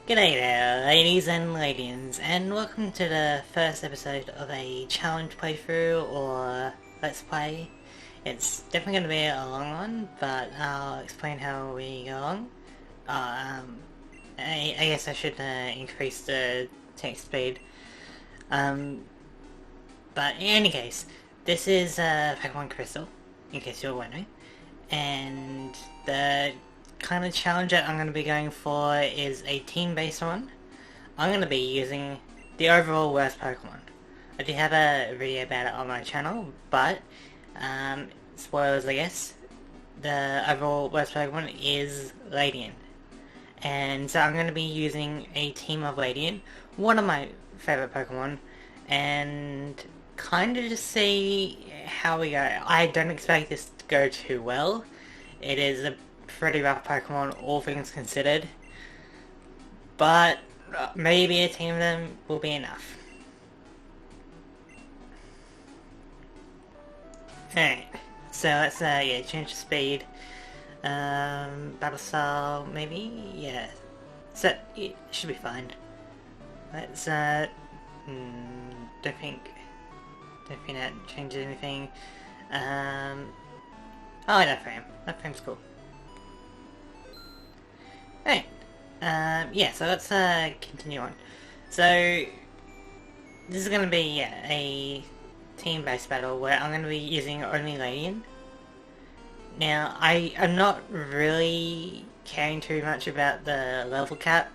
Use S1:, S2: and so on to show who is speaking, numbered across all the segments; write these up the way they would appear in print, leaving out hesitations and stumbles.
S1: G'day there, ladies and ladians, and welcome to the first episode of a challenge playthrough or let's play. It's definitely going to be a long one, but I'll explain how we go along. I guess I should increase the text speed. But in any case, this is Pokemon Crystal, in case you're wondering, and the kind of challenge that I'm going to be going for is a team-based one. I'm going to be using the overall worst Pokemon. I do have a video about it on my channel, but spoilers I guess, the overall worst Pokemon is Ledian. And so I'm going to be using a team of Ledian, one of my favourite Pokemon, and kind of just see how we go. I don't expect this to go too well. It is a pretty rough Pokemon, all things considered, but maybe a team of them will be enough. Alright, so let's change the speed. Battle style, maybe? Yeah. So, it should be fine. Let's, don't think that changes anything. I like that frame. That frame's cool. Alright, yeah, so let's continue on. So, this is going to be a team-based battle where I'm going to be using only Ledian. Now, I'm not really caring too much about the level cap.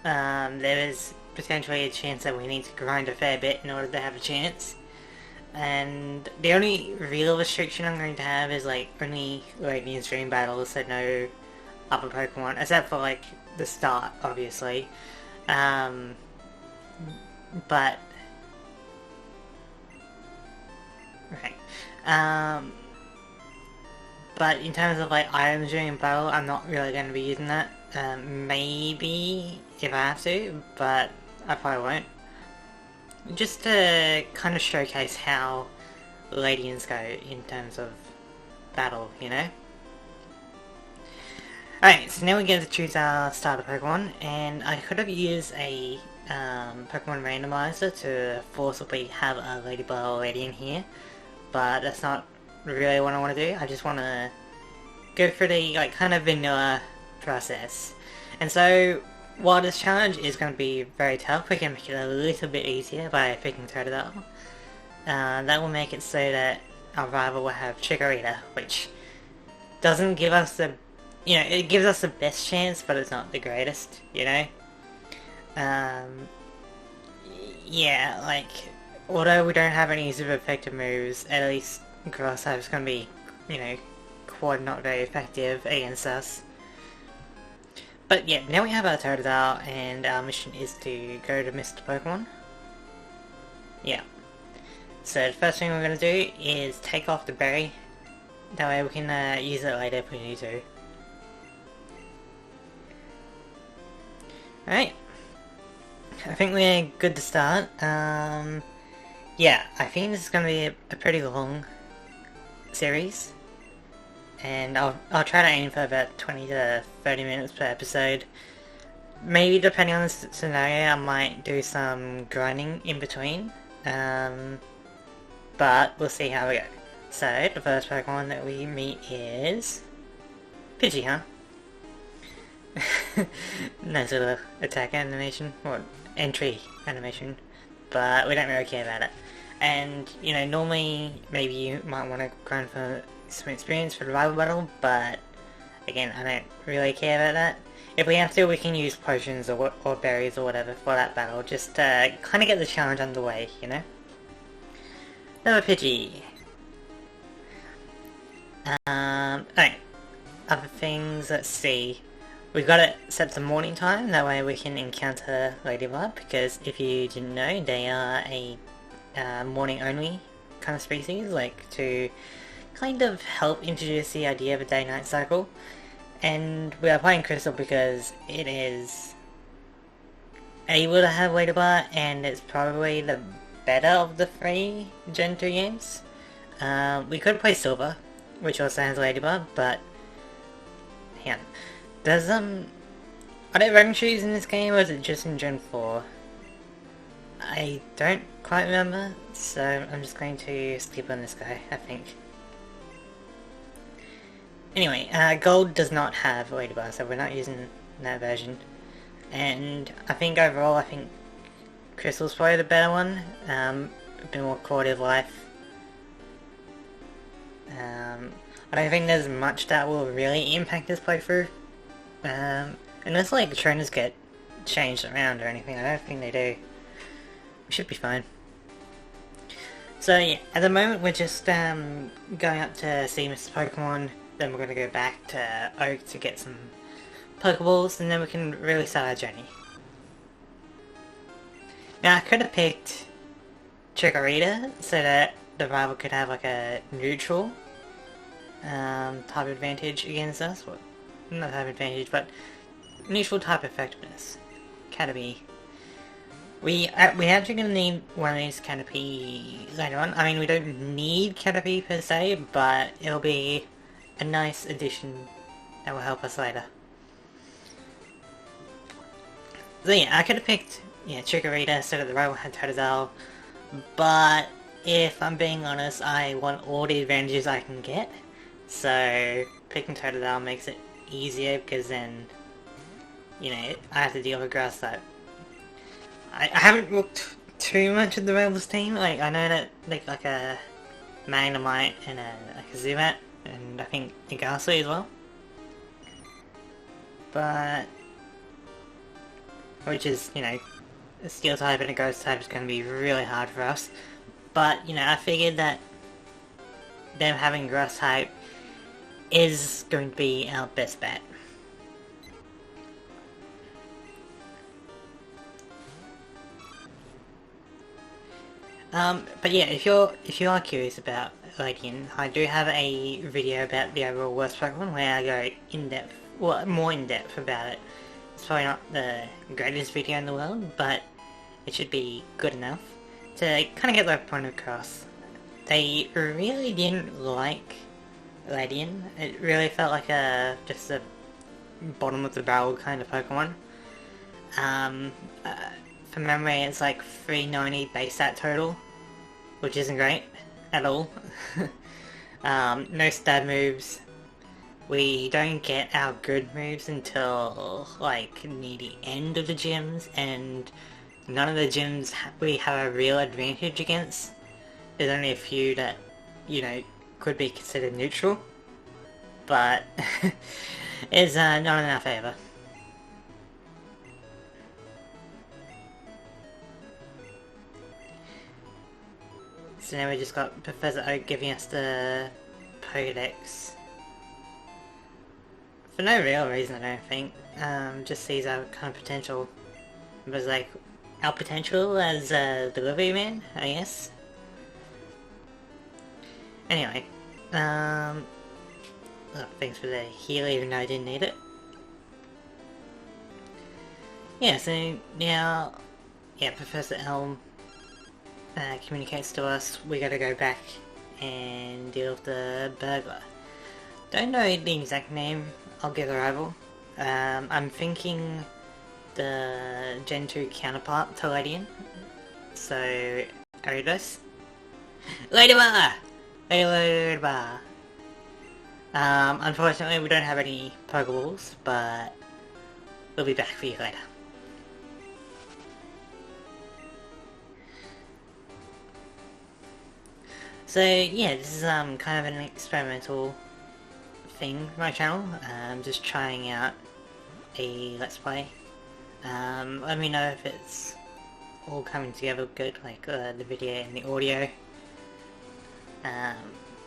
S1: There is potentially a chance that we need to grind a fair bit in order to have a chance. And the only real restriction I'm going to have is like only Ledian stream battles, so no upper Pokemon, except for like the start, obviously. But right. But in terms of like items during battle, I'm not really going to be using that. Maybe if I have to, but I probably won't. Just to kind of showcase how Ledians go in terms of battle, you know? Alright, so now we get to choose our starter Pokemon, and I could have used a Pokemon randomizer to forcibly have a Ledyba or Ledian here, but that's not really what I want to do. I just want to go through the like kind of vanilla process. And so, while this challenge is going to be very tough, we can make it a little bit easier by picking Totodile. That will make it so that our rival will have Chikorita, which doesn't give us the, you know, it gives us the best chance, but it's not the greatest, you know? Yeah, like, although we don't have any super effective moves, at least Grass Type is going to be, you know, quite not very effective against us. But yeah, now we have our Totodile, and our mission is to go to Mr. Pokemon. Yeah. So the first thing we're going to do is take off the berry. That way we can use it later if we need to. Alright. I think we're good to start. Yeah, I think this is going to be a pretty long series. And I'll try to aim for about 20 to 30 minutes per episode. Maybe depending on the scenario, I might do some grinding in between. But we'll see how we go. So, the first Pokemon that we meet is Pidgey, huh? Nice little attack animation, or entry animation, but we don't really care about it. And, you know, normally maybe you might want to grind for some experience for the rival battle, but again, I don't really care about that. If we have to, we can use potions or berries or whatever for that battle, just to kind of get the challenge underway, you know? Another Pidgey. Alright. Other things, let's see. We've got it set to morning time, that way we can encounter Ledyba, because if you didn't know, they are a morning only kind of species, like to kind of help introduce the idea of a day-night cycle. And we are playing Crystal because it is able to have Ledyba, and it's probably the better of the three Gen 2 games. We could play Silver, which also has Ledyba, but hang on. Does Are there run trees in this game, or is it just in Gen 4? I don't quite remember, so I'm just going to skip on this guy, I think. Anyway, Gold does not have Ledyba, so we're not using that version. And I think overall, I think Crystal's probably the better one. A bit more quality of life. I don't think there's much that will really impact this playthrough. Unless like the trainers get changed around or anything, I don't think they do. We should be fine. So yeah, at the moment we're just going up to see Mr. Pokemon, then we're going to go back to Oak to get some Pokeballs, and then we can really start our journey. Now I could have picked Chikorita so that the rival could have like a neutral type advantage against us. Well, not type advantage, but neutral type effectiveness. Caterpie. We're actually going to need one of these Caterpie later on. I mean, we don't need Caterpie per se, but it'll be a nice addition that will help us later. So yeah, I could have picked Chikorita so that the rival had Totodile, but if I'm being honest, I want all the advantages I can get. So picking Totodile makes it easier because then, I have to deal with Grass type. I haven't looked too much at the Rebels team. Like, I know that like a Magnemite and a Zubat, and I think a Ghastly as well. But which is, a Steel type and a Ghost type is going to be really hard for us. But, I figured that them having Grass type is going to be our best bet. But yeah, if you are curious about Ledian, I do have a video about the overall worst Pokemon where I go in depth, well, more in depth about it. It's probably not the greatest video in the world, but it should be good enough to kind of get their point across. They really didn't like Ledian. It really felt like just a bottom of the barrel kind of Pokemon. From memory, it's like 390 base stat total, which isn't great at all. No stab moves. We don't get our good moves until like near the end of the gyms, and none of the gyms we have a real advantage against. There's only a few that, could be considered neutral, but it's not in our favour. So now we just got Professor Oak giving us the Pokedex. For no real reason, I don't think. Just sees our kind of potential. It was like, our potential as a delivery man, I guess. Anyway, thanks for the heal even though I didn't need it. Yeah, so now, Professor Elm communicates to us we gotta go back and deal with the burglar. Don't know the exact name of the rival. I'm thinking the Gen 2 counterpart to Ledian. So, Aridos. Ledyba! Ledyba! Unfortunately we don't have any Pokeballs, but we'll be back for you later. So yeah, this is kind of an experimental thing for my channel. I'm just trying out a Let's Play. Let me know if it's all coming together good, like the video and the audio.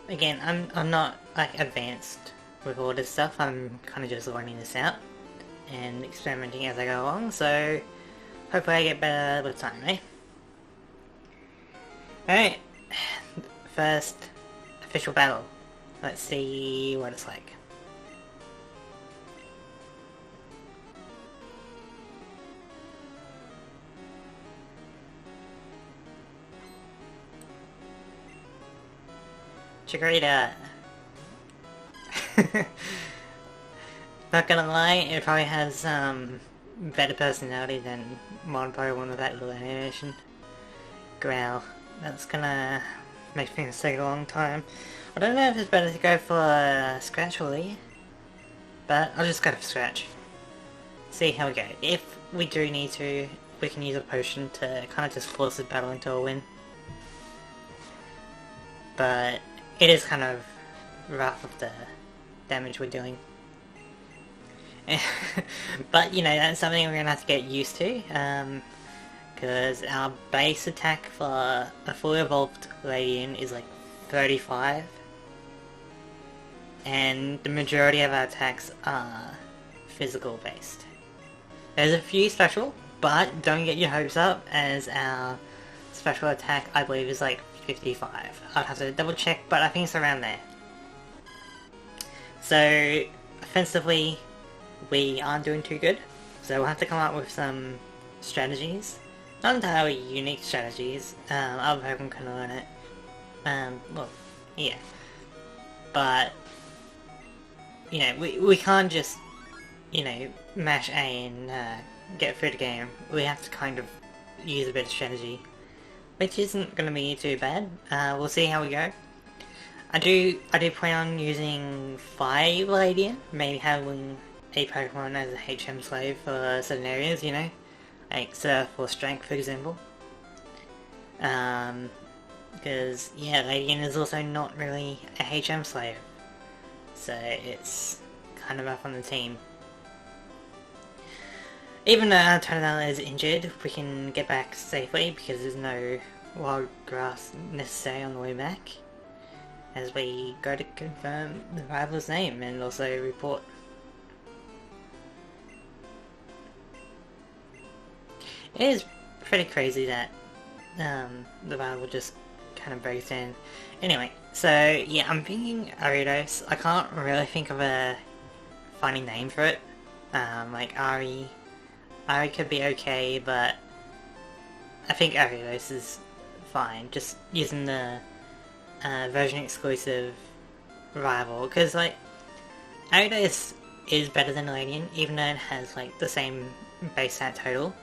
S1: Again, I'm not like advanced with all this stuff. I'm kind of just learning this out and experimenting as I go along. So hopefully I get better with time, eh? Alright. First official battle. Let's see what it's like. Chikorita! Not gonna lie, it probably has better personality than one Pokemon with that little animation. Growl. That's gonna make things take a long time. I don't know if it's better to go for Scratch or Lee, but I'll just go for Scratch. See how we go. If we do need to, we can use a potion to kind of just force this battle into a win. But it is kind of rough with the damage we're doing. But you know, that's something we're gonna have to get used to, because our base attack for a fully evolved Ledian is like 35, and the majority of our attacks are physical based. There's a few special, but don't get your hopes up, as our special attack I believe is like 55. I'll have to double check, but I think it's around there. So offensively, we aren't doing too good, so we'll have to come up with some strategies. Not entirely unique strategies, other Pokemon can learn it. Well, yeah. But, you know, we can't just, you know, mash A and get through the game. We have to kind of use a bit of strategy, which isn't going to be too bad. We'll see how we go. I do plan on using 5 Ledian, maybe having a Pokemon as a HM slave for certain areas, you know, like Surf or Strength for example. Because, yeah, Ledian is also not really a HM slave, so it's kind of up on the team. Even though our Totodile is injured, we can get back safely because there's no wild grass necessary on the way back, as we go to confirm the rival's name and also report. It is pretty crazy that the rival just kind of breaks in. Anyway, so yeah, I'm thinking Ariados. I can't really think of a funny name for it. Like Ari could be okay, but I think Ariados is fine. Just using the version exclusive rival, because like Ariados is better than Ledian, even though it has like the same base stat total.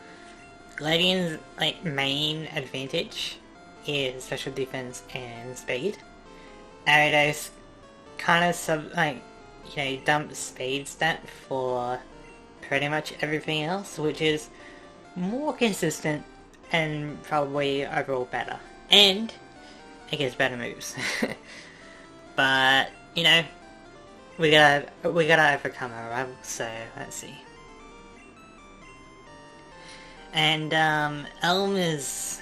S1: Ledian's like main advantage is special defense and speed. Ariados kind of dumps speed stat for pretty much everything else, which is more consistent and probably overall better. And it gets better moves. But, you know, we gotta overcome our rival, so let's see. And Elm is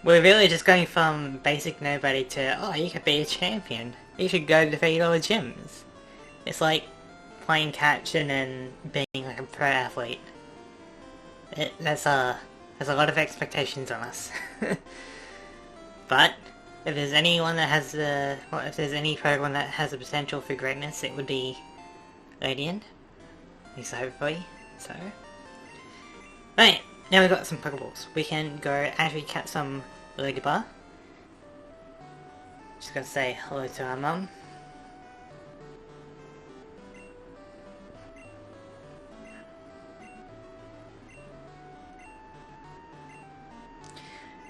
S1: we're really just going from basic nobody to, oh, you could be a champion. You should go defeat all the gyms. It's like playing catch and then being like a pro athlete. That's a lot of expectations on us. But if there's anyone that has if there's any Pokemon that has the potential for greatness, it would be Ledian. At least hopefully. So. Right, now we've got some Pokeballs. We can go actually catch some Ledyba. Just gotta say hello to our mum.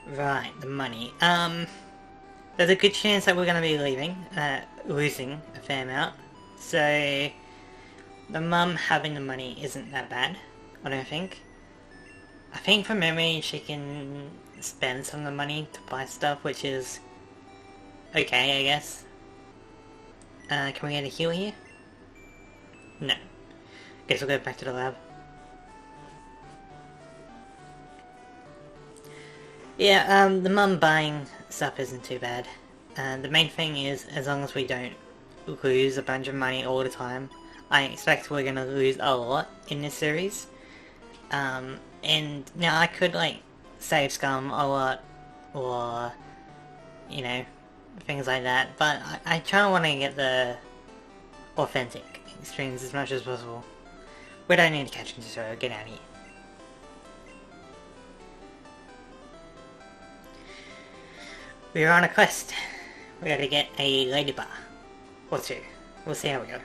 S1: Right, the money. There's a good chance that we're gonna be losing a fair amount. So, the mum having the money isn't that bad, I don't think. I think from memory she can spend some of the money to buy stuff, which is okay, I guess. Can we get a heal here? No. Guess we'll go back to the lab. Yeah, the mum buying stuff isn't too bad. The main thing is, as long as we don't lose a bunch of money all the time, I expect we're gonna lose a lot in this series. And now I could like save Scum a lot, or you know, things like that, but I kinda wanna get the authentic experience as much as possible. We don't need to catch him, so get out of here. We're on a quest. We gotta get a Ledyba. Or 2. We'll see how we go.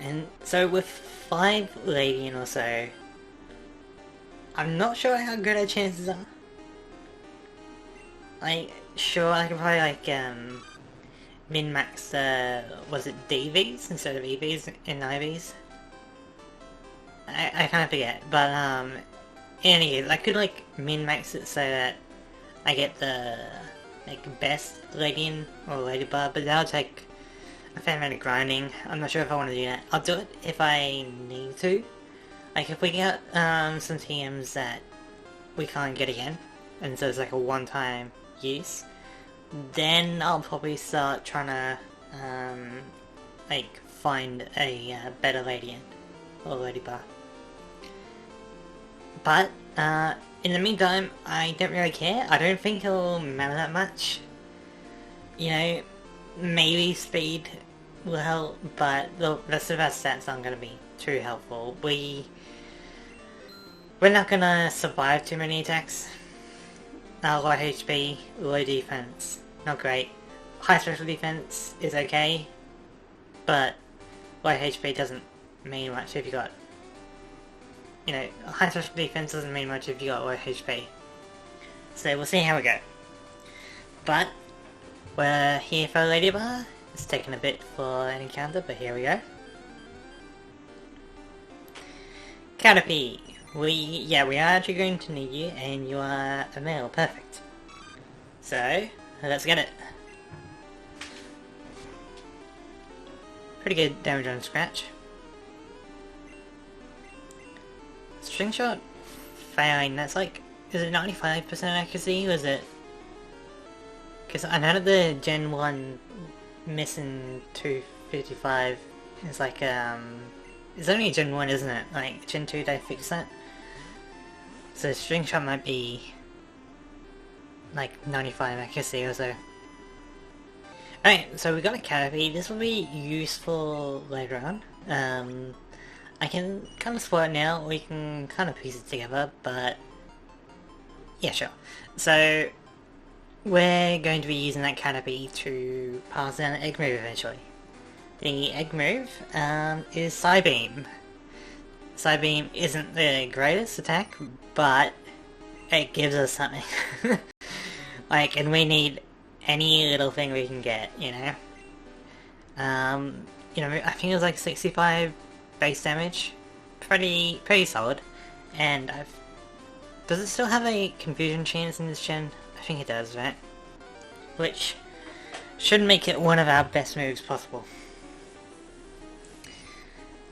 S1: And so with 5 Ledian or so, I'm not sure how good our chances are. Sure, I could probably min-max was it DVs instead of EVs and IVs? I kind of forget, but in any case, I could min-max it so that I get the best Ledian or Ledyba, but that'll take a fair amount of grinding. I'm not sure if I want to do that. I'll do it if I need to. If we get some TMs that we can't get again, and so it's a one-time use, then I'll probably start trying to find a better Ledian or Ledyba. But in the meantime, I don't really care. I don't think it'll matter that much. You know, maybe speed will help, but the rest of our stats aren't going to be too helpful. We're not going to survive too many attacks. Low HP, low defense, not great. High special defense is okay, but low HP doesn't mean much if you got... You know, high special defense doesn't mean much if you got low HP. So we'll see how we go. But we're here for Ledyba. It's taken a bit for an encounter, but here we go. Caterpie. We are actually going to need you, and you are a male. Perfect. So, let's get it. Pretty good damage on scratch. String shot failing, that's is it 95% accuracy, or is it? Because I know that the Gen 1 missing 255 is it's only a Gen 1, isn't it? Gen 2 they fix that? So string shot might be 95 accuracy or so. Alright, so we got a Caterpie. This will be useful later on. I can kind of spoil it now, we can kind of piece it together, but yeah, sure. So we're going to be using that Caterpie to pass down an egg move eventually. The egg move is Psybeam. Psybeam isn't the greatest attack, but it gives us something. And we need any little thing we can get, you know? You know, I think it was 65 base damage. Pretty solid. And does it still have a confusion chance in this gen? I think it does, right? Which should make it one of our best moves possible.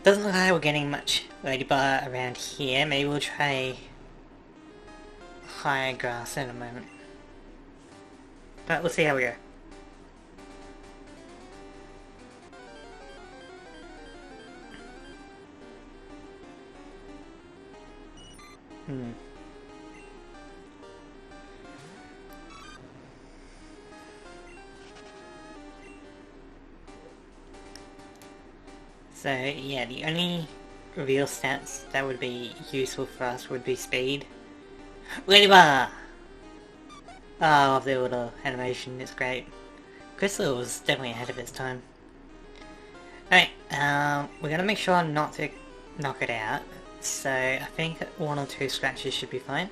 S1: Doesn't look like we're getting much Ledyba around here. Maybe we'll try higher grass in a moment. But we'll see how we go. So yeah, the only real stats that would be useful for us would be speed. Ledyba! Oh, I love the little animation, it's great. Crystal was definitely ahead of its time. Alright, we're gonna make sure not to knock it out. So I think 1 or 2 scratches should be fine.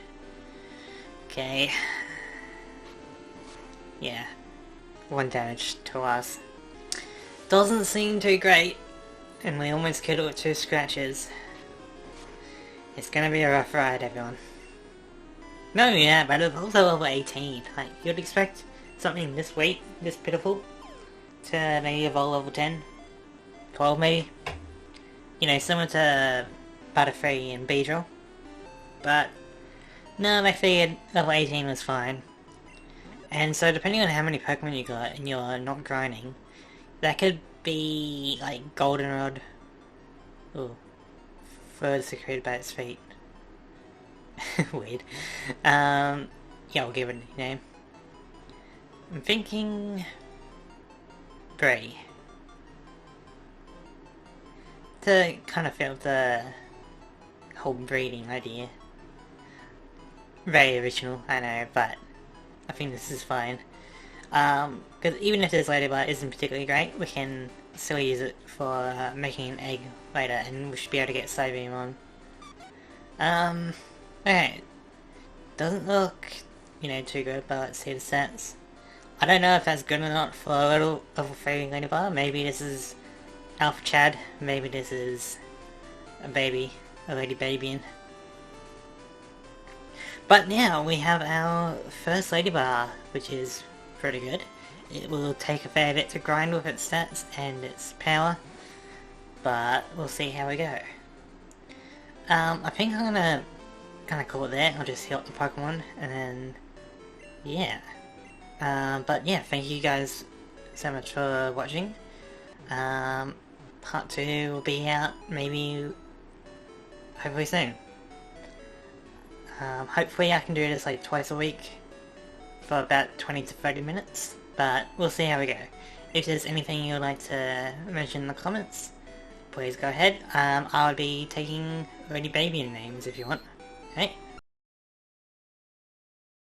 S1: Okay. Yeah. 1 damage to us. Doesn't seem too great. And we almost killed it with 2 scratches. It's gonna be a rough ride, everyone. No, yeah, but it's also level 18. You'd expect something this weak, this pitiful, to maybe evolve level 10, 12 maybe. You know, similar to Butterfree and Beedrill. But, no, I figured level 18 was fine. And so depending on how many Pokemon you got and you're not grinding, that could be Goldenrod. Ooh. Fur secreted by its feet. Weird. Yeah, we'll give it a name. I'm thinking... Bray. To kind of fit with the whole breeding idea. Very original, I know, but I think this is fine. Because even if this Ledyba isn't particularly great, we can still use it for making an egg later, and we should be able to get Cybeam on. Okay. Doesn't look, too good, but let's see the stats. I don't know if that's good or not for a little level 3 Ledyba. Maybe this is Alpha Chad, maybe this is a baby, a Lady Babyan. But now we have our first Ledyba, which is pretty good. It will take a fair bit to grind with its stats and its power, but we'll see how we go. I think I'm gonna call it there. I'll just heal up the Pokemon and then, yeah. But yeah, thank you guys so much for watching. Part 2 will be out maybe hopefully soon. Hopefully I can do this like twice a week for about 20 to 30 minutes, but we'll see how we go. If there's anything you'd like to mention in the comments, please go ahead. I'll be taking Lady Babyan names if you want. Okay?